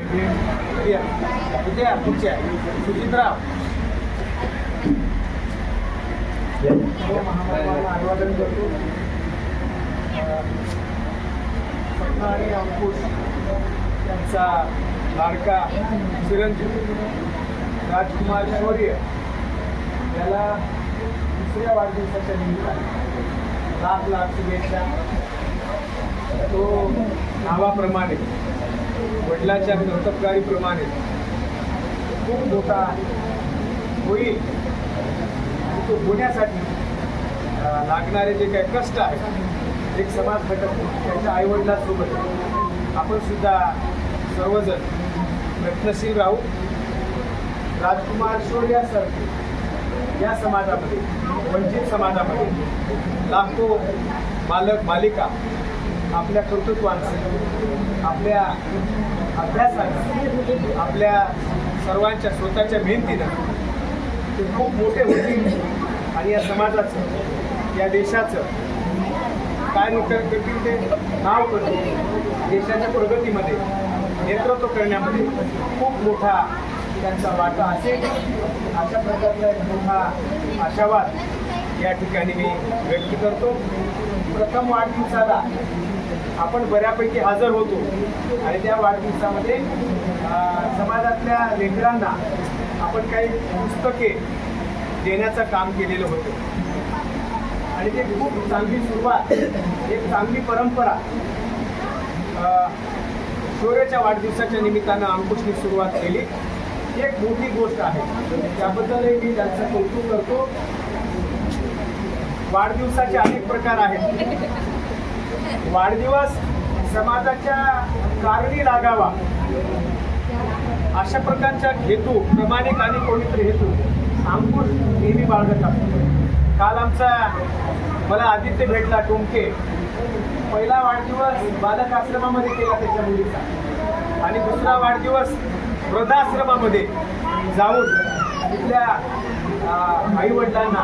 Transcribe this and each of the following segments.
उद्या पुढच्या सुचित्रा अभिवादन करतो. सपना आणि अंकुश त्यांचा लाडका चिरंजीव राजकुमार शौर्य याला दुसऱ्या वाढदिवसाच्या निमित्ताने लाख शुभेच्छा. तो नावाप्रमाणे वडिलांच्या कर्तबगारीप्रमाणे खूप मोठा होईल आणि तो होण्यासाठी लागणारे जे काही कष्ट आहेत एक समाज घटक त्याच्या आईवडिलांसोबत आपण सुद्धा सर्वजण प्रयत्नशील राहू. राजकुमार शौर्यासारखे या समाजामध्ये वंचित समाजामध्ये लाखो बालक बालिका आपल्या कर्तृत्वानं आपल्या अभ्यासानं आपल्या सर्वांच्या स्वतःच्या मेहनतीनं ते खूप मोठे होतील आणि या समाजाचं या देशाचं काय करतील ते नाव करतील. देशाच्या प्रगतीमध्ये नेतृत्व करण्यामध्ये खूप मोठा त्यांचा वाटा असेल अशा प्रकारचा एक मोठा आशावाद या ठिकाणी मी व्यक्त करतो. प्रथम वाढदिवसाला आपण बऱ्यापैकी हजर होतो आणि त्या वाढदिवसामध्ये समाजातल्या लेकरांना आपण काही पुस्तके देण्याचं काम केलेलं होतं आणि ते खूप चांगली सुरुवात एक चांगली परंपरा शौर्याच्या वाढदिवसाच्या निमित्तानं अंकुशने सुरुवात केली. ही एक मोठी गोष्ट आहे, त्याबद्दलही मी त्यांचं कौतुक करतो. वाढदिवसाचे अनेक प्रकार आहेत. वाढदिवस समाजाच्या कारणी लागावा अशा प्रकारच्या हेतू प्रामाणिक आणि कोणीतरी हेतू अंकुश नेहमी बाळगत असतो. काल मला आदित्य भेटला टोमके. पहिला वाढदिवस बालक आश्रमामध्ये केला त्याच्या मुलीचा आणि दुसरा वाढदिवस वृद्धाश्रमामध्ये जाऊन तिथल्या आईवडिलांना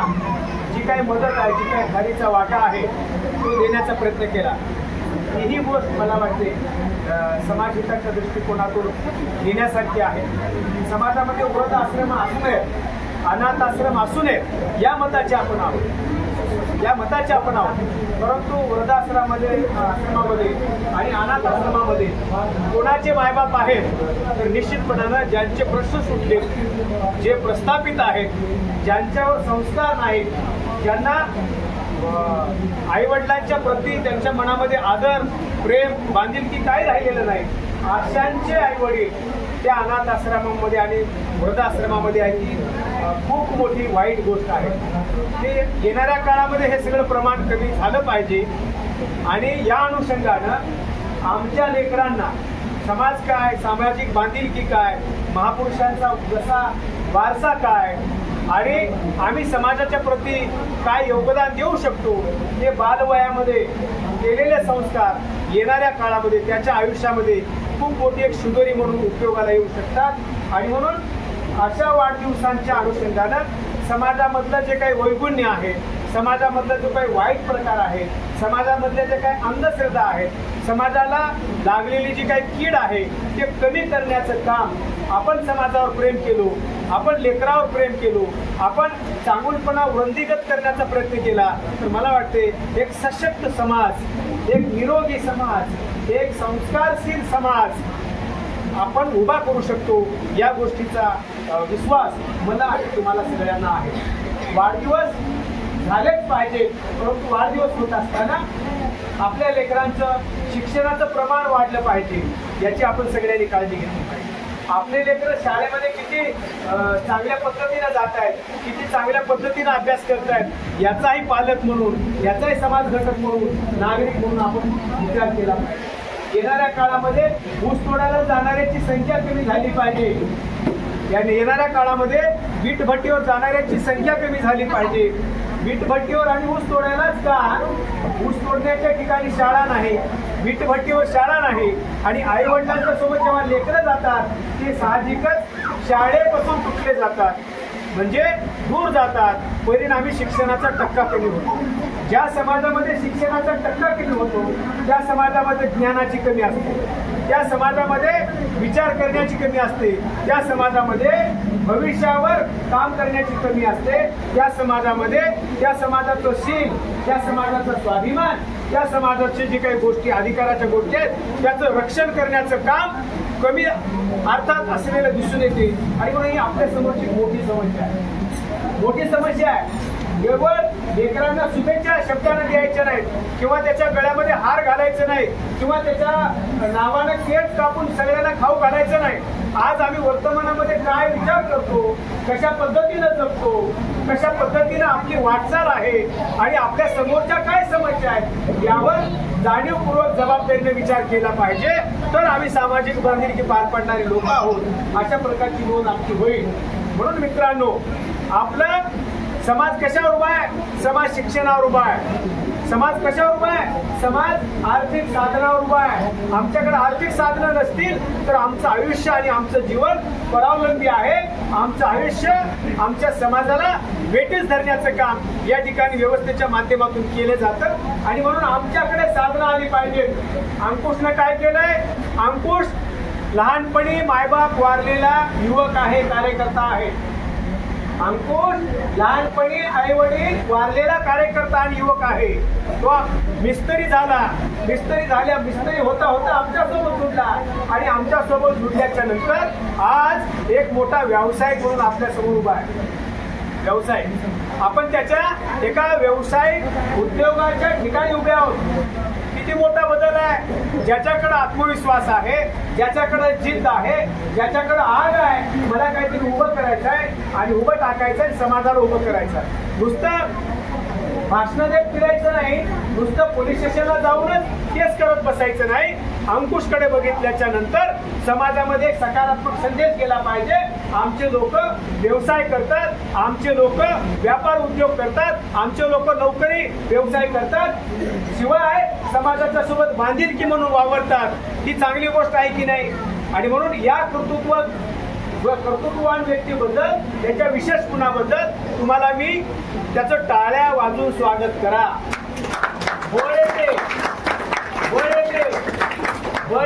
जी काही मदत आहे जी काही घरीचा वाटा आहे तो देण्याचा प्रयत्न केला. ही गोष्ट मला वाटते समाजहिताच्या दृष्टिकोनातून घेण्यासारखी आहे. समाजामध्ये वृद्ध आश्रम असू नये अनाथ आश्रम असू नये या मताचे आपण आहोत. परंतु वृद्धाश्रमामध्ये आणि अनाथ आश्रमामध्ये कोणाचे मायबाप आहेत तर निश्चितपणानं ज्यांचे प्रश्न सुटले जे प्रस्थापित आहेत ज्यांच्यावर संस्कार नाहीत ज्यांना आईवडिलांच्या प्रती त्यांच्या मनामध्ये आदर प्रेम बांधिलकी काही राहिलेलं नाही अशांचे आईवडील त्या अनाथ आश्रमामध्ये आणि वृद्धाश्रमामध्ये आहे ती खूप मोठी वाईट गोष्ट आहे. ते येणाऱ्या काळामध्ये हे सगळं प्रमाण कमी झालं पाहिजे आणि या अनुषंगानं आमच्या लेकरांना समाज काय सामाजिक बांधिलकी काय महापुरुषांचा जसा वारसा काय आणि आम्ही समाजाच्या प्रती काय योगदान देऊ शकतो हे बालवयामध्ये केलेले संस्कार येणाऱ्या काळामध्ये त्याच्या आयुष्यामध्ये खूप मोठी एक सुंदरी म्हणून उपयोगाला येऊ शकतात. आणि म्हणून अशा वाढदिवसांच्या अनुषंगानं समाजामधलं जे काही वैगुण्य आहे समाजामधला जो काही वाईट प्रकार आहे समाजामधले जे काही अंधश्रद्धा आहेत समाजाला लागलेली जी काही कीड आहे ते कमी करण्याचं काम आपण समाजावर प्रेम केलो आपण लेकरावर प्रेम केलो आपण चांगुलपणा वृद्धिगत करण्याचा प्रयत्न केला तर मला वाटते एक सशक्त समाज एक निरोगी समाज एक संस्कारशील समाज आपण उभा करू शकतो या गोष्टीचा विश्वास मला आणि तुम्हाला सगळ्यांना आहे. वाढदिवस झालेच पाहिजे परंतु वाढदिवस होत असताना आपल्या लेकरांचं शिक्षणाचं प्रमाण वाढलं पाहिजे याची आपण सगळ्यांनी काळजी घेतली पाहिजे. आपले लेकरं शाळेमध्ये किती चांगल्या पद्धतीने जात आहेत किती चांगल्या पद्धतीने अभ्यास करत आहेत याचाही पालक म्हणून याचाही समाज घटक म्हणून नागरिक म्हणून आपण विचार केला पाहिजे. येणाऱ्या काळामध्ये ऊस तोडायला जाणाऱ्याची संख्या कमी झाली पाहिजे. येणाऱ्या काळामध्ये वीटभट्टीवर जाणाऱ्याची संख्या कमी झाली पाहिजे. वीटभट्टीवर आणि ऊस तोडायलाच का ऊस तोडण्याच्या ठिकाणी शाळा नाही वीटभट्टीवर शाळा नाही आणि आई वडिलांच्या सोबत जेव्हा लेकरं जातात ते साहजिकच शाळेपासून तुटले जातात म्हणजे दूर जातात परिणामी शिक्षणाचा टक्का कमी होतो. ज्या समाजामध्ये शिक्षणाचा टक्का कमी होतो, त्या समाजामध्ये ज्ञानाची कमी असते, त्या समाजामध्ये विचार करण्याची कमी असते, त्या समाजामध्ये भविष्यावर काम करण्याची कमी असते, त्या समाजामध्ये त्या समाजाचं शील, त्या समाजाचा स्वाभिमान, त्या समाजाचे जे काही गोष्टी अधिकाराच्या गोष्टी आहेत त्याचं रक्षण करण्याचं काम कमी अर्थात असलेलं दिसून येते. आणि म्हणून ही आपल्या समोरची मोठी समस्या आहे, मोठी समस्या आहे. केवळ लेकरांना शुभेच्छा शब्दाने द्यायच्या नाहीत, किंवा त्याच्या गळ्यामध्ये हार घालायचं नाही, किंवा त्याच्या नावानं केक कापून सगळ्यांना खाऊ घालायचं नाही. आज आम्ही वर्तमानामध्ये काय विचार करतो, कशा पद्धतीनं जगतो, कशा पद्धतीनं आपली वाटचाल आहे आणि आपल्या समोरच्या काय समस्या आहेत यावर जाणीवपूर्वक जबाबदारीने विचार केला पाहिजे, तर आम्ही सामाजिक बांधिलकी पार पाडणारे लोक आहोत अशा प्रकारची नोंद आमची होईल. म्हणून मित्रांनो, आपला समाज कशावर उभा आहे? समाज शिक्षणावर उभा आहे. समाज कशावर उभा आहे? समाज आर्थिक साधनावर उभा आहे. आमच्याकडे आर्थिक साधनं नसतील तर आमचं आयुष्य आणि आमचं जीवन परावलंबी आहे. आमचं आयुष्य आमच्या समाजाला वेठीस धरण्याचं काम या ठिकाणी व्यवस्थेच्या माध्यमातून केलं जातं. आणि म्हणून आमच्याकडे साधनं आली पाहिजेत. अंकुशनं काय केलंय? अंकुश लहानपणी मायबाप वारलेला युवक आहे, कार्यकर्ता आहे. अंकुश लहानपणी आई वडील वारलेला कार्यकर्ता आणि युवक आहे. तो मिस्त्री झाला, मिस्त्री होता होता आमच्यासोबत जुडला आणि आमच्यासोबत जुडल्याच्या नंतर आज एक मोठा व्यावसायिक म्हणून आपल्या समोर उभा आहे. व्यवसाय आपण त्याच्या एका व्यावसायिक उद्योगाच्या ठिकाणी उभे आहोत. किती मोठा बदल आहे. ज्याच्याकडे आत्मविश्वास आहे, ज्याच्याकडे जिद्द आहे, ज्याच्याकडे आग आहे, मला काहीतरी उभं करायचं आहे आणि उभं टाकायचं आहे, समाजाला उभं करायचं आहे. नुसतं भाषण देत फिरायचं नाही, नुसतं पोलीस स्टेशनला जाऊनच केस करत बसायचं नाही. अंकुशकडे बघितल्याच्या नंतर समाजामध्ये एक सकारात्मक संदेश गेला पाहिजे. आमचे लोक व्यवसाय करतात, आमचे लोक व्यापार उद्योग करतात, आमचे लोक नोकरी व्यवसाय करतात, शिवाय समाजाच्या सोबत बांधिलकी म्हणून वावरतात. ही चांगली गोष्ट आहे की नाही? आणि म्हणून या कर्तृत्ववान व्यक्तीबद्दल, त्याच्या विशेष गुणाबद्दल तुम्हाला मी त्याचं टाळ्या वाजवून स्वागत करा. बळ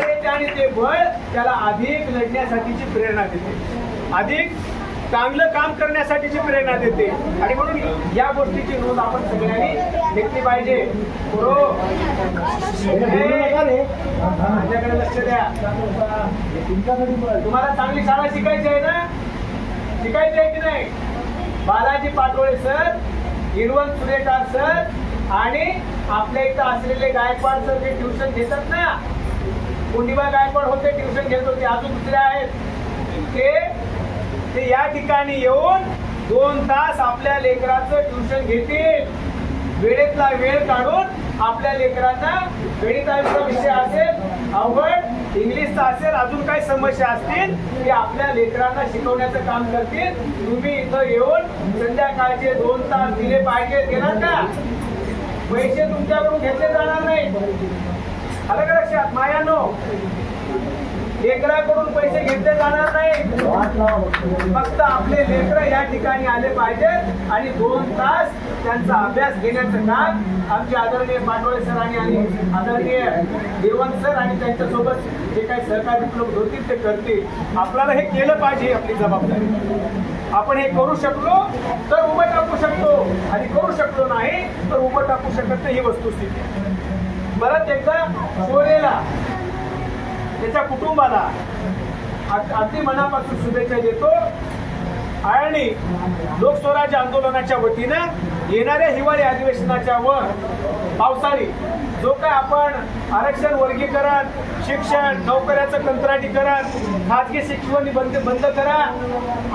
येते आणि ते बळ त्याला अधिक लढण्यासाठीची प्रेरणा देते, अधिक चांगलं काम करण्यासाठीची प्रेरणा देते. आणि म्हणून या गोष्टीची नोंद आपण सगळ्यांनी घेतली पाहिजे. माझ्याकडे लक्ष द्या. तुम्हाला चांगली शाळा शिकायची आहे ना? शिकायची आहे की नाही? बालाजी पाटोळे सर, हिरवंत सुरेकर सर आणि आपल्या इथं असलेले गायकवाड सर जे ट्युशन घेतात ना, कुंडीबा गायकवाड होते, ट्युशन घेत होते, अजून दुसरे आहेत, ते या ठिकाणी येऊन 2 तास आपल्या लेकराचं ट्युशन घेतील. वेळेतला वेळ काढून आपल्या लेकरांना गणिताचा विषय असेल, अवघड इंग्लिशचा असेल, अजून काही समस्या असतील ते आपल्या लेकरांना शिकवण्याचं काम करतील. तुम्ही इथं येऊन संध्याकाळचे 2 तास दिले पाहिजे. देणार का? पैसे तुमच्याकडून घेतले जाणार नाही. आलं का लक्षात? मायानो, लेकराकडून पैसे घेतले जाणार नाही. फक्त आपले लेकर या ठिकाणी आले पाहिजेत आणि 2 तास त्यांचा अभ्यास घेण्याचं काम आमचे आदरणीय पाटोळे सर आणि आदरणीय हिरवंत सर आणि त्यांच्यासोबत जे काही सहकारी उपलब्ध होतील ते करतील. आपल्याला हे केलं पाहिजे, आपली जबाबदारी. आपण हे करू शकलो तर उभं टाकू शकतो आणि करू शकलो नाही तर उभं टाकू शकत नाही. ही वस्तुस्थिती. परत एकदा शोरेला, त्याच्या कुटुंबाला अगदी मनापासून शुभेच्छा देतो. आणि लोकस्वराज्य आंदोलनाच्या वतीनं येणाऱ्या हिवाळी अधिवेशनाच्या वर पावसाळी जो काय आपण आरक्षण, वर्गीकरण, शिक्षण, नोकऱ्याचं कंत्राटीकरण, खाजगी शिक्षण बंद करा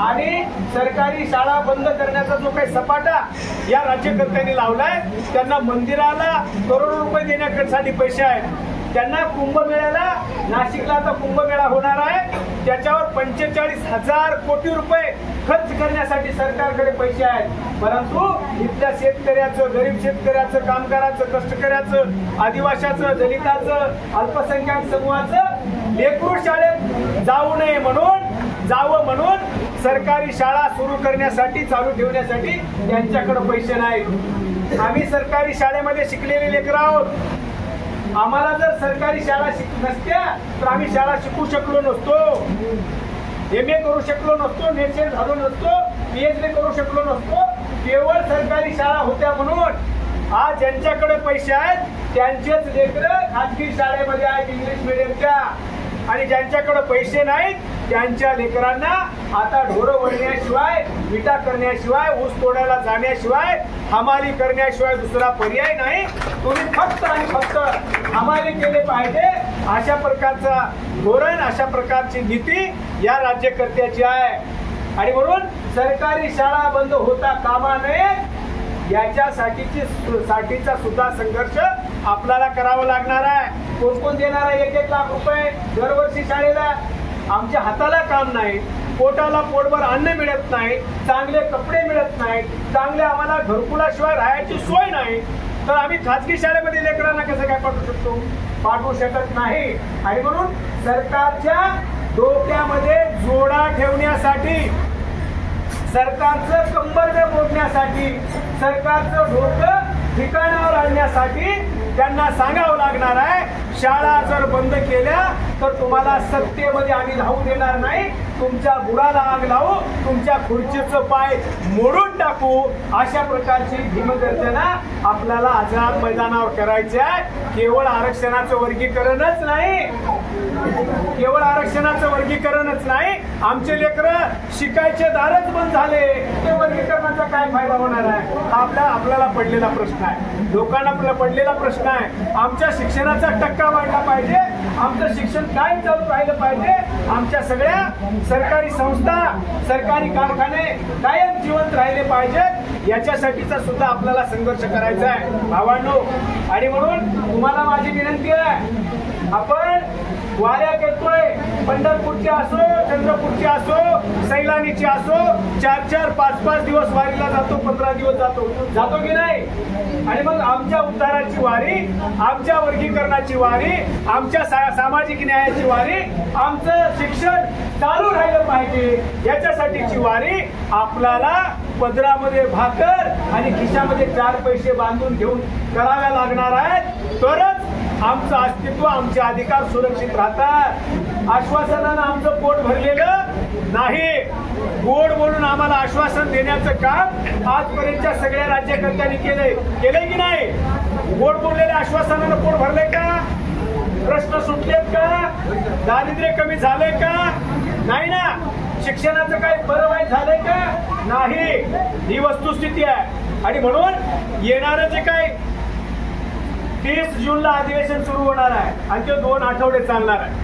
आणि सरकारी शाळा बंद करण्याचा जो काही सपाटा या राज्यकर्त्यांनी लावलाय, त्यांना मंदिराला करोडो रुपये देण्यासाठी पैसे आहेत. त्यांना कुंभमेळ्याला, नाशिकला आता कुंभमेळा होणार आहे, त्याच्यावर 45,000 कोटी रुपये खर्च करण्यासाठी सरकारकडे पैसे आहेत. परंतु इथल्या शेतकऱ्याचं, गरीब शेतकऱ्याचं, कामगाराचं, कष्टकऱ्याचं, आदिवाशाचं, दलिताचं, अल्पसंख्याक समूहाचं लेकरू शाळेत जावं म्हणून सरकारी शाळा सुरू करण्यासाठी, चालू ठेवण्यासाठी त्यांच्याकडे पैसे नाहीत. आम्ही सरकारी शाळेमध्ये शिकलेले लेकरं आहोत. आम्हाला जर सरकारी शाळा नसत्या तर आम्ही शाळा शिकू शकलो नसतो, MA करू शकलो नसतो, नेशन झालो नसतो, PhD करू शकलो नसतो. केवळ सरकारी शाळा होत्या म्हणून आज ज्यांच्याकडे पैसे आहेत त्यांचेच लेकरं खाजगी शाळेमध्ये आहेत इंग्लिश मिडियमच्या, आणि ज्यांच्याकडे पैसे नाहीत त्यांच्या लेकरांना आता ढोरं वळण्याशिवाय, विटा करण्याशिवाय, ऊस तोडायला जाण्याशिवाय, हमाली करण्याशिवाय दुसरा पर्याय नाही. तुम्ही फक्त आणि फक्त हमाली केले पाहिजे अशा प्रकारचा धोरण, अशा प्रकारची नीती या राज्यकर्त्याची आहे. आणि म्हणून सरकारी शाळा बंद होता कामा नये याच्यासाठीचा सुद्धा संघर्ष आपल्याला करावा लागणार आहे. कोण कोण देणार आहे 1-1 लाख रुपये दरवर्षी शाळेला? आमच्या हाताला काम नाही, पोटाला पोटभर अन्न मिळत नाही, चांगले कपडे मिळत नाहीत, चांगले आम्हाला घरकुलाशिवाय राहायची सोय नाही, तर आम्ही खाजगी शाळेमध्ये लेकरांना कसं काय पाठवू शकतो? पाठवू शकत नाही. आणि म्हणून सरकारच्या डोक्यामध्ये जोडा ठेवण्यासाठी, सरकारचं कंबरडं मोडण्यासाठी, सरकारचं डोकं ठिकाणावर आणण्यासाठी त्यांना सांगावं लागणार आहे, शाळा जर बंद केल्या तर तुम्हाला सत्तेमध्ये आम्ही राहू देणार नाही, तुमच्या बुडाला आग लावू, तुमच्या खुर्चीचं पाय मोडून टाकू, अशा प्रकारची भीमगर्जना आपल्याला आझाद मैदानावर करायची आहे. केवळ आरक्षणाचं वर्गीकरणच नाही, केवळ आरक्षणाचं वर्गीकरणच नाही, आमचे लेकरं शिकायचे दारच बंद झाले, ते वर्गीकरणाचा काय फायदा होणार आहे? आपल्याला पडलेला प्रश्न आहे, लोकांना पडलेला प्रश्न आहे. आमच्या शिक्षणाचा टक्का वाढला पाहिजे, आमचं शिक्षण काय चालू राहिलं पाहिजे, आमच्या सगळ्या सरकारी संस्था, सरकारी कारखाने कायम जिवंत राहिले पाहिजेत, याच्यासाठीचा सुद्धा आपल्याला संघर्ष करायचा आहे भावांनो. आणि म्हणून तुम्हाला माझी विनंती आहे, आपण वाऱ्या करतोय, पंढरपूरची असो, चंद्रपूरची असो, सैलानीची असो, 4-4, 5-5 दिवस वारीला जातो, 15 दिवस जातो की नाही? आणि मग आमच्या उद्धाराची वारी, आमच्या वर्गीकरणाची वारी, आमच्या सामाजिक न्यायाची वारी, आमचं शिक्षण चालू राहिलं पाहिजे याच्यासाठीची वारी आपल्याला पदरामध्ये भाकर आणि खिशामध्ये 4 पैसे बांधून घेऊन कराव्या लागणार आहेत, तरच आमचं अस्तित्व, आमचे अधिकार सुरक्षित राहतात. आश्वासनानं आमचं पोट भरलेलं नाही, गोड बोलून आम्हाला आश्वासन देण्याचं काम आजपर्यंतच्या सगळ्या राज्यकर्त्यांनी केलंय की नाही? गोड बोललेल्या आश्वासनानं पोट भरलंय का? प्रश्न सुटलेत का? दारिद्र्य कमी झालंय का? नाही ना. शिक्षणाचं काही बरं वाईट झालंय का? नाही. ही वस्तुस्थिती आहे. आणि म्हणून येणारं जे काही 30 जूनला अधिवेशन सुरू होणार आहे आणि ते 2 आठवडे चालणार आहे,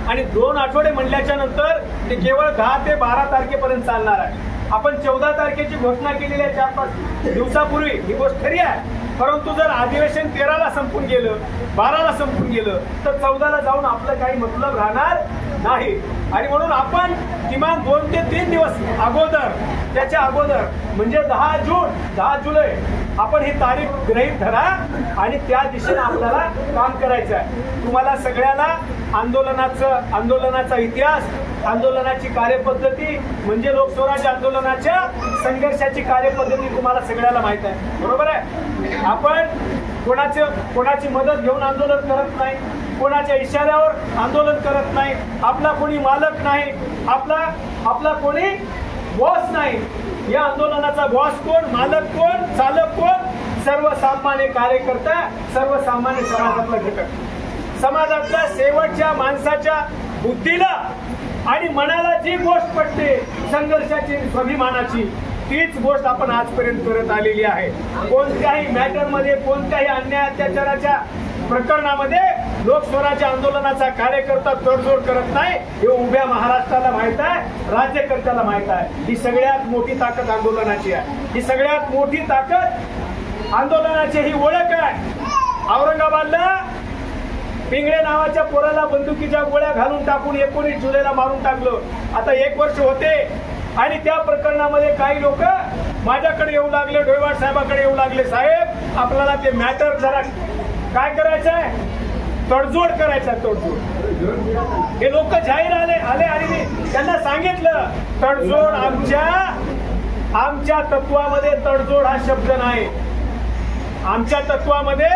आणि 2 आठवडे म्हणल्याच्या नंतर ते केवळ 10 ते 12 तारखेपर्यंत चालणार आहे. आपण 14 तारखेची घोषणा केलेली आहे 4-5 दिवसापूर्वी, ही गोष्ट खरी आहे. परंतु जर अधिवेशन 13ला संपून गेलं, 12ला संपून गेलं तर 14ला जाऊन आपलं काही मतलब राहणार नाही. आणि म्हणून आपण किमान 2 ते 3 दिवस अगोदर, त्याच्या अगोदर म्हणजे 10 जुलै आपण ही तारीख गृहीत धरा आणि त्या दिशेने आपल्याला काम करायचं आहे. तुम्हाला सगळ्याला आंदोलनाचा इतिहास, आंदोलनाची कार्यपद्धती म्हणजे लोकस्वराज्य आंदोलनाच्या संघर्षाची कार्यपद्धती तुम्हाला सगळ्याला माहित आहे, बरोबर आहे? आपण कोणाची मदत घेऊन आंदोलन करत नाही, कोणाच्या इशाऱ्यावर आंदोलन करत नाही, आपला कोणी मालक नाही, आपला कोणी बॉस नाही. या आंदोलनाचा बॉस कोण, मालक कोण, चालक कोण? सर्वसामान्य कार्यकर्ता, सर्वसामान्य समाजातला घटक, समाजातल्या शेवटच्या माणसाच्या बुद्धीला आणि मनाला जी गोष्ट पटते संघर्षाची, स्वाभिमानाची, तीच गोष्ट आपण आजपर्यंत करत आलेली आहे. कोणत्याही मॅटरमध्ये, कोणत्याही अन्याय अत्याचाराच्या प्रकरणामध्ये लोकस्वराज्य आंदोलनाचा कार्यकर्ता तडजोड करत नाही, हे उभ्या महाराष्ट्राला माहित आहे, राज्यकर्त्याला माहित आहे. ही सगळ्यात मोठी ताकद आंदोलनाची आहे, ही सगळ्यात मोठी ताकद आंदोलनाची ही ओळख आहे. औरंगाबादला पिंगळे नावाच्या पोराला बंदुकीच्या गोळ्या घालून टाकून 19 जुलैला मारून टाकलं. आता 1 वर्ष होते आणि त्या प्रकरणामध्ये काही लोक माझ्याकडे येऊ लागले, डोयवाड साहेबांकडे येऊ लागले, साहेब आपल्याला ते मॅटर जरा काय करायचं आहे, तडजोड करायचा, तडजोड. हे लोक जाहीर आले आणि मी त्यांना सांगितलं, तडजोड आमच्या तत्वामध्ये तडजोड हा शब्द नाही. आमच्या तत्वामध्ये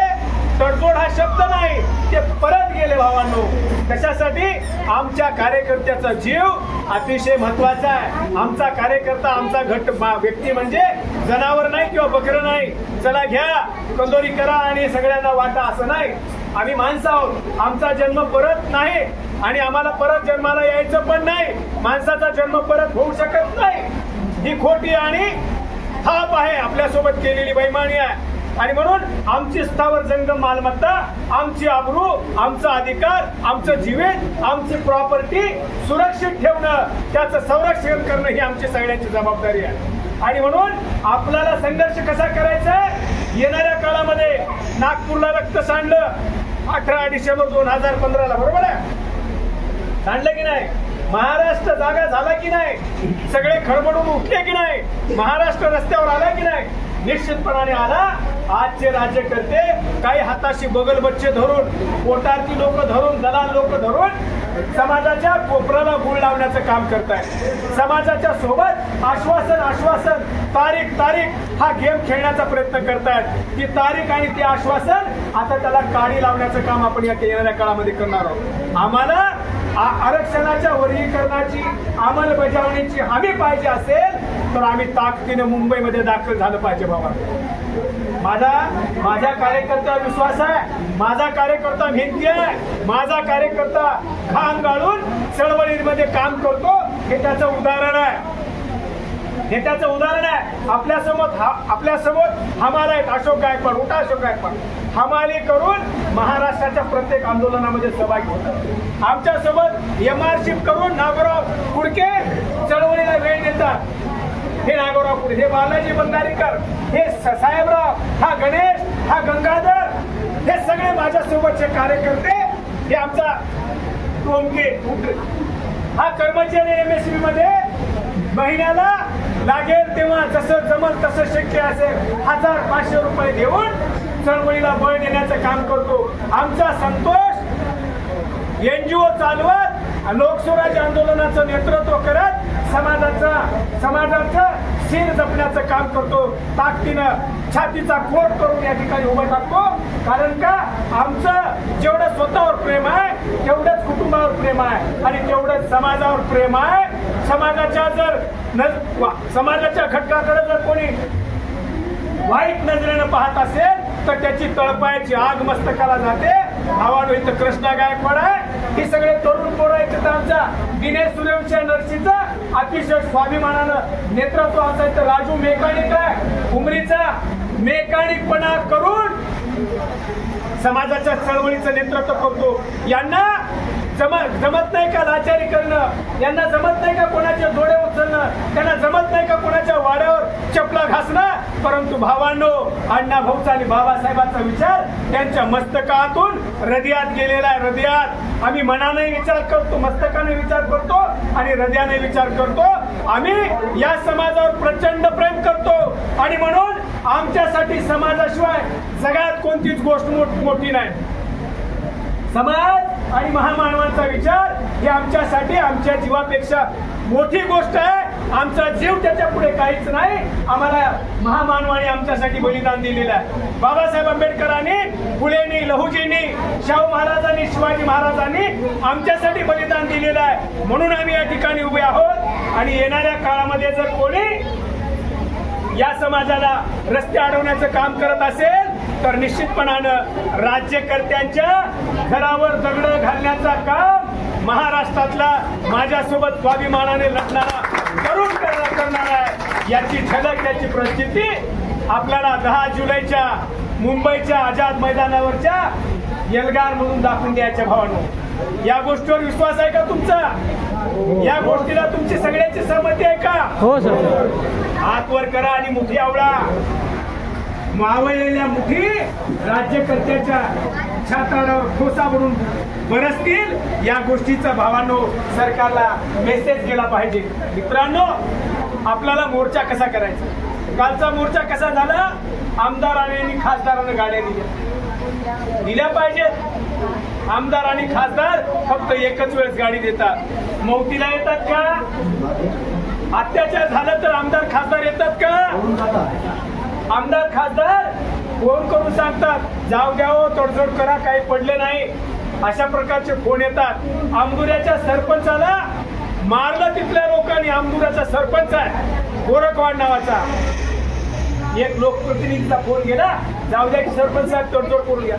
तडजोड हा शब्द नाही, ते परत गेले भावांनो. कशासाठी? आमच्या कार्यकर्त्याचा जीव अतिशय महत्वाचा आहे. आमचा कार्यकर्ता, आमचा घट व्यक्ती म्हणजे जनावर नाही किंवा बकरं नाही. चला घ्या कंदोरी करा आणि सगळ्यांना वाटा असं नाही. आम्ही माणसं आहोत. आमचा जन्म परत नाही आणि आम्हाला परत जन्माला यायचं पण नाही. माणसाचा जन्म परत होऊ शकत नाही. ही खोटी आणि थाप आहे, आपल्यासोबत केलेली बेईमानी आहे. आणि म्हणून आमची स्थावर जंगम मालमत्ता, आमची आबरू, आमचा अधिकार, आमचं जीवन, आमची प्रॉपर्टी सुरक्षित ठेवणं, त्याचं संरक्षण करणं ही आमची सगळ्यांची जबाबदारी आहे. आणि म्हणून आपल्याला संघर्ष कसा करायचा आहे? येणाऱ्या काळामध्ये नागपूरला रक्त सांडलं 18 डिसेंबर 2015ला, बरोबर आहे? सांडलं की नाही? महाराष्ट्र जागा झाला की नाही? सगळे खडबडून उठले की नाही? महाराष्ट्र रस्त्यावर आला की नाही? निश्चितपणाने आला. आजचे राज्यकर्ते काही हाताशी बगल बच्चे धरून, पोटाची लोक धरून, दलाल लोक धरून समाजाच्या कोपऱ्याला गुळ लावण्याचं काम करतायत. समाजाच्या सोबत आश्वासन, तारीख हा गेम खेळण्याचा प्रयत्न करतायत. ती तारीख आणि ते आश्वासन आता त्याला काडी लावण्याचं काम आपण या येणाऱ्या काळामध्ये करणार आहोत. आम्हाला आरक्षणाच्या वर्गीकरणाची अंमलबजावणीची हमी पाहिजे असेल तर आम्ही ताकदीने मुंबईमध्ये दाखल झालं पाहिजे. बाबा, माझ्या कार्यकर्त्यावर विश्वास आहे. माझा कार्यकर्ता मेहनती आहे. माझा कार्यकर्ता घाम गाळून चळवळीमध्ये काम करतो. हे त्याचं उदाहरण आहे. आपल्यासमोर हमाला आहेत अशोक गायकवाड, उठा अशोक गायकवाड, हमाली करून महाराष्ट्राच्या प्रत्येक आंदोलनामध्ये सहभागी होतात. आमच्यासोबत एमआरशिप करून नागोराव कुडके चळवळीला वेळ देतात. हे नागोराव कुडके, हे बालाजी बंधारीकर, हे साहेबराव, हा गणेश, हा गंगाधर, हे सगळे माझ्यासोबतचे कार्यकर्ते. हे आमचा टोमके, हा कर्मचारी MSB मध्ये महिन्याला लागेल तेव्हा जसं जमल तसं शक्य असेल 1000-500 रुपये देऊन चळवळीला बळ देण्याचं काम करतो. आमचा संतोष NGO चालवत लोकस्वराज्य आंदोलनाचं नेतृत्व करत समाजाचं शीर जपण्याचं काम करतो. ताकदीनं छातीचा कोट करून या ठिकाणी उभं टाकतो. कारण का आमचं जेवढं स्वतःवर प्रेम आहे तेवढंच कुटुंबावर प्रेम आहे आणि तेवढंच समाजावर प्रेम आहे. समाजाच्या घटकाकडे जर कोणी वाईट नजरेनं पाहत असेल तर त्याची तळपायाची आग मस्तकाला जाते. भावानो, इथं कृष्णा गायकवाड आहे, ही सगळे तरुण पोरं आहेत. आमच्या दिनेश सूर्यवंशी नरसीचं अतिशय स्वाभिमानानं नेतृत्व असायचं. राजू मेकॅनिक आहे, उमरीचा मेकॅनिकपणा करून समाजाच्या चळवळीचं नेतृत्व करतो. यांना जमत नाही का लाचारी करणं? यांना जमत नाही का कोणाचे डोळे उचलणं? त्यांना जमत नाही का कोणाच्या वाड्यावर चपला घासणं? परंतु भावांनो, अण्णा भाऊचा आणि बाबासाहेबांचा विचार त्यांच्या मस्तकातून हृदयात गेलेला आहे. हृदयात आम्ही मनाने विचार करतो, मस्तकाने विचार करतो आणि हृदयाने विचार करतो. आम्ही या समाजावर प्रचंड प्रेम करतो आणि म्हणून आमच्यासाठी समाजाशिवाय जगात कोणतीच गोष्ट मोठी नाही. समाज आणि महामानवांचा विचार हे आमच्यासाठी आमच्या जीवापेक्षा मोठी गोष्ट आहे. आमचा जीव त्याच्या पुढे काहीच नाही. आम्हाला महामानवाने आमच्यासाठी बलिदान दिलेलं आहे. बाबासाहेब आंबेडकरांनी, फुलेंनी, लहुजींनी, शाहू महाराजांनी, शिवाजी महाराजांनी आमच्यासाठी बलिदान दिलेलं आहे. म्हणून आम्ही या ठिकाणी उभे आहोत. आणि येणाऱ्या काळामध्ये जर कोणी या समाजाला रस्ते अडवण्याचं काम करत असेल तर निश्चितपणानं राज्यकर्त्यांच्या घरावर दगड घालण्याचा काम महाराष्ट्रातला माझ्यासोबत स्वाभिमानाने लढणारा तरुण करणार आहे. याची झलक, याची प्रचिती आपल्याला 10 जुलैच्या मुंबईच्या आझाद मैदानावरच्या एल्गार म्हणून दाखवून द्यायच्या. भावांनो, या गोष्टीवर विश्वास आहे का तुमचा? या गोष्टीला तुमची सगळ्यांची सहमती आहे का? हो सर. हात वर करा आणि मुठी आवळा. मावळलेल्या मुठी राज्यकर्त्याच्या छाताडावर ठोसा म्हणून बरसतील. या गोष्टीचा भावांनो सरकारला मेसेज गेला पाहिजे. मित्रांनो, आपल्याला मोर्चा कसा करायचा? कालचा मोर्चा कसा झाला? आमदारांनी आणि खासदारांनी गाड्या दिल्या पाहिजेत. आमदार आणि खासदार फक्त एकच वेळेस गाडी देतात. मौतीला येतात का? अत्याचार झाला तर आमदार खासदार येतात का? आमदार खासदार फोन करून सांगतात जाऊ द्या हो, तडजोड करा, काही पडले नाही, अशा प्रकारचे फोन येतात. आंबुऱ्याच्या सरपंचाला मारलं तिथल्या लोकांनी. आंबुऱ्याचा सरपंच आहे गोरखवाड नावाचा, एक लोकप्रतिनिधीचा फोन गेला, जाऊ द्या की सरपंच साहेब तडजोड करून घ्या.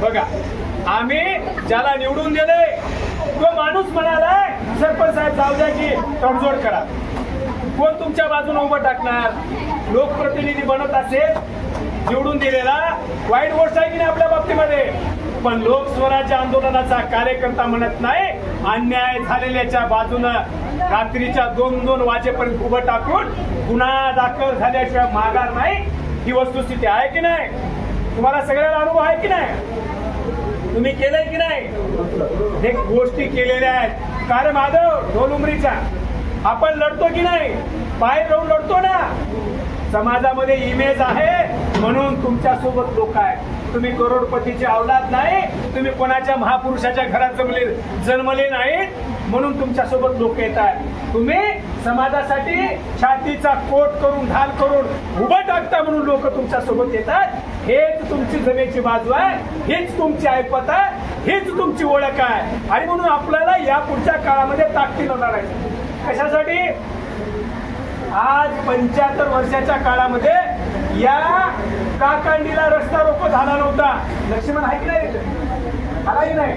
बघा, आम्ही ज्याला निवडून दिले तो माणूस म्हणालाय सरपंच साहेब जाऊ द्या की तडजोड करा. कोण तुमच्या बाजूने उभं टाकणार? लोकप्रतिनिधी बनत असेल निवडून दिलेला, वाईट गोष्ट आहे की नाही आपल्या बाबतीमध्ये, पण लोकस्वराज्य आंदोलनाचा कार्यकर्ता म्हणत नाही अन्याय झालेल्याच्या बाजूनं रात्रीच्या 2-2 वाजेपर्यंत उभं टाकून गुन्हा दाखल झाल्याशिवाय माघार नाही. ही वस्तुस्थिती आहे की नाही? तुम्हाला सगळ्याला अनुभव आहे की नाही? तुम्ही केलंय की नाही? हे गोष्टी केलेल्या आहेत. कारण माधव ढोलुमरीचा आपण लढतो की नाही? बाहेर राहून लढतो ना. समाजामध्ये इमेज आहे म्हणून तुमच्या सोबत लोक आहेत. तुम्ही करोडपतीचे औलाद नाही, तुम्ही कोणाच्या महापुरुषाच्या घरात जन्मले नाहीत म्हणून तुमच्या सोबत लोक येत आहेत. तुम्ही समाजासाठी छातीचा कोट करून ढाल करून उभं टाकता म्हणून लोक तुमच्या सोबत येतात. हेच तुमची जमेची बाजू आहे, हीच तुमची ऐपत आहे, हीच तुमची ओळख आहे. आणि म्हणून आपल्याला या पुढच्या काळामध्ये ताकदीनं लढायचं. कशासाठी? आज 75 वर्षाच्या काळामध्ये या काकांडीला रस्ता रोको झाला नव्हता. लक्ष्मण आहे की नाही? आला की नाही?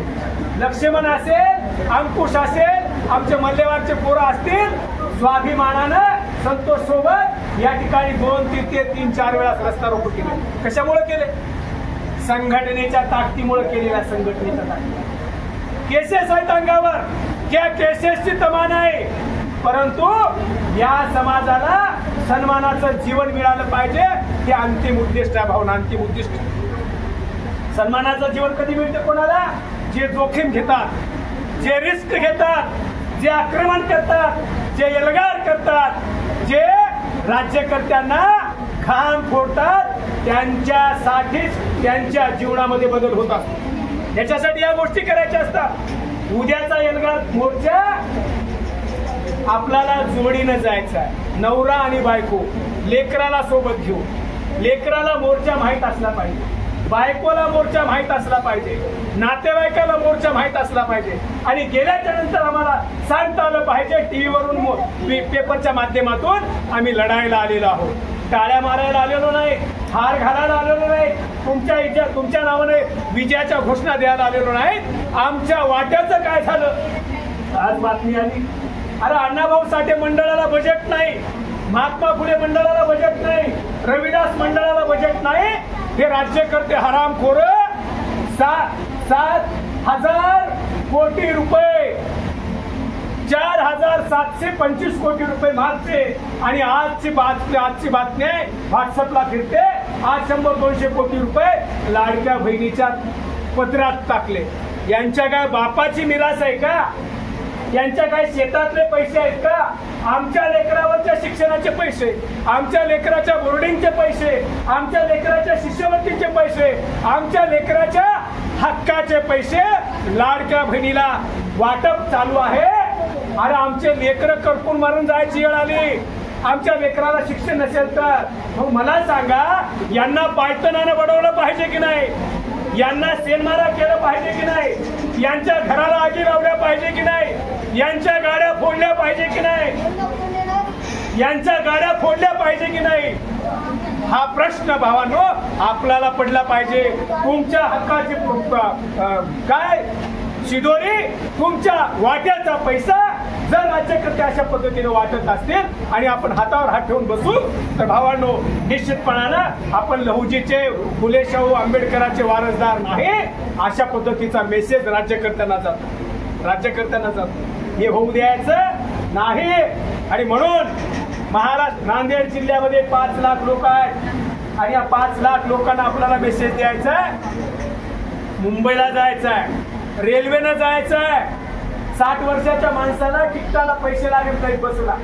लक्ष्मण असेल, अंकुश असेल, आमचे मल्लेवारचे पोरं असतील, स्वाभिमानानं संतोष सोबत या ठिकाणी 2-3-4 वेळा रस्ता रोको केले. कशामुळे केले? संघटनेच्या ताकदीमुळे केलेल्या संघटनेच्या ताकदी. केसेस आहेत अंगावर, त्या केसेसची तमान आहे, परंतु या समाजाला सन्मानाचं जीवन मिळालं पाहिजे. हे अंतिम उद्दिष्ट आहे भावना, अंतिम उद्दिष्ट. सन्मानाचं जीवन कधी मिळते कोणाला? जे जोखीम घेतात, जे रिस्क घेतात, जे आक्रमण करतात, जे एल्गार करतात, जे राज्यकर्त्यांना घाम फोडतात, त्यांच्यासाठीच त्यांच्या जीवनामध्ये बदल होत असतो. याच्यासाठी या गोष्टी करायच्या असतात. उद्याचा एल्गार मोर्चा आपल्याला जोडीनं जायचा आहे. नवरा आणि बायको, लेकराला सोबत घेऊ. लेकराला मोर्चा माहित असला पाहिजे, बायकोला मोर्चा माहित असला पाहिजे, नातेवाईकाला मोर्चा माहित असला पाहिजे. आणि गेल्याच्या नंतर आम्हाला सांगता आलं पाहिजे टीव्हीवरून पेपरच्या माध्यमातून आम्ही लढायला आलेलो आहोत. टाळ्या मारायला आलेलो नाही, हार घालायला आलेलो नाही, तुमच्या नावाने विजयाच्या घोषणा द्यायला आलेलो नाही. आमच्या वाट्याचं काय झालं? आज बातमी आली, अरे अण्णाभाऊ साठे मंडळाला बजेट नाही, महात्मा फुले मंडळाला बजेट नाही, रविदास मंडळाला बजेट नाही. हे राज्यकर्ते हरामखोर 7,000 कोटी रुपये, 4,725 कोटी रुपये मागचे. आणि आजची बातमी आहे, व्हॉट्सअपला फिरते, आज 100-200 कोटी रुपये लाडक्या बहिणीच्या पत्रात टाकले. यांच्या काय बापाची मिरास आहे का? यांच्या काय शेतातले पैसे आहेत का? आमच्या लेकरावरच्या शिक्षणाचे पैसे, आमच्या लेकराच्या बोर्डिंगचे पैसे, आमच्या लेकराच्या शिष्यवृत्तीचे पैसे, आमच्या लेकराच्या हक्काचे पैसे लाडक्या बहिणीला वाटप चालू आहे. अरे आमचे लेकरं करपून मारून जायची वेळ आली. आमच्या लेकराला शिक्षण नसेल तर मग मला सांगा, यांना पायतनानं बडवलं पाहिजे की नाही? यांना सेनमारा केलं पाहिजे की नाही? यांच्या घराला आगी लावल्या पाहिजे की नाही? यांच्या गाड्या फोडल्या पाहिजे की नाही? यांच्या गाड्या फोडल्या पाहिजे की नाही? हा प्रश्न भावांनो आपल्याला पडला पाहिजे. तुमच्या हक्काची काय शिदोरी, तुमच्या वाट्याचा पैसा जर राज्यकर्ते अशा पद्धतीने वाटत असतील आणि आपण हातावर हात ठेवून बसू तर भावांनो निश्चितपणानं आपण लहुजीचे, फुले शाहू आंबेडकरांचे वारसदार नाही, अशा पद्धतीचा मेसेज राज्यकर्त्यांना जातो. हे होऊ द्यायचं नाही. आणि म्हणून महाराष्ट्र नांदेड जिल्ह्यामध्ये 5 लाख लोक आहेत आणि या 5 लाख लोकांना आपल्याला मेसेज द्यायचा आहे. मुंबईला जायचं आहे, रेल्वेनं जायचं आहे. 60 वर्षाच्या माणसाला तिकिटाला पैसे लागत नाहीत बसला.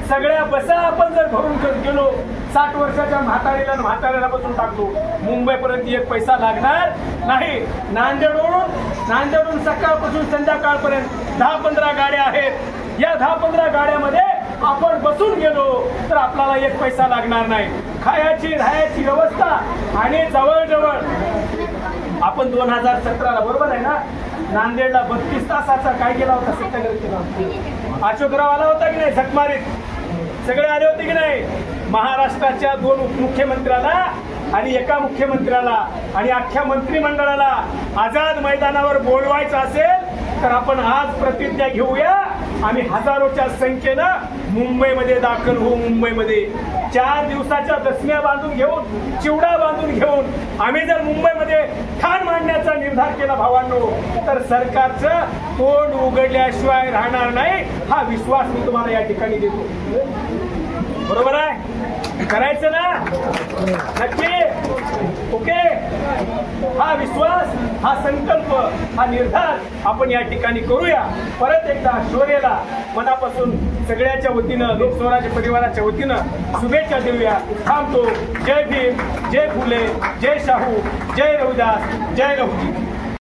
सगळ्या बसा आपण जर भरून गेलो, 60 वर्षाच्या म्हाताऱ्याला बसून टाकलो, मुंबईपर्यंत एक पैसा लागणार नाही. नांदेडवरून सकाळपासून संध्याकाळपर्यंत 10-15 गाड्या आहेत. या 10-15 गाड्यामध्ये आपण बसून गेलो तर आपल्याला एक पैसा लागणार नाही. खायची राहायची व्यवस्था आणि जवळजवळ आपण 2017ला बरोबर आहे ना, नांदेडला 32 तासाचा काय केला होता, सत्याग्रह केला होता. अशोकराव आला होता की नाही, झकमारीत सगळे आले होते की नाही. महाराष्ट्राच्या 2 उपमुख्यमंत्र्याला आणि एका मुख्यमंत्र्याला आणि अख्ख्या मंत्रिमंडळाला आझाद मैदानावर बोलवायचं असेल तर आपण आज प्रतिज्ञा घेऊया. आम्ही हजारोच्या संख्येनं मुंबईमध्ये दाखल होऊ. मुंबईमध्ये 4 दिवसाच्या दसम्या बांधून घेऊन, चिवडा बांधून घेऊन आम्ही जर मुंबईमध्ये ठाण मांडण्याचा निर्धार केला भावांनो, तर सरकारचं तोंड उघडल्याशिवाय राहणार नाही. हा विश्वास मी तुम्हाला या ठिकाणी देतो. बरोबर आहे, करायचं ना नक्की. ओके, हा विश्वास, हा संकल्प, हा निर्धार आपण या ठिकाणी करूया. परत एकदा शौर्याला मनापासून सगळ्याच्या वतीनं, लोकस्वराज्य परिवाराच्या वतीनं शुभेच्छा देऊया. थांबतो. जय भीम, जय फुले, जय शाहू, जय रविदास, जय लहुजी.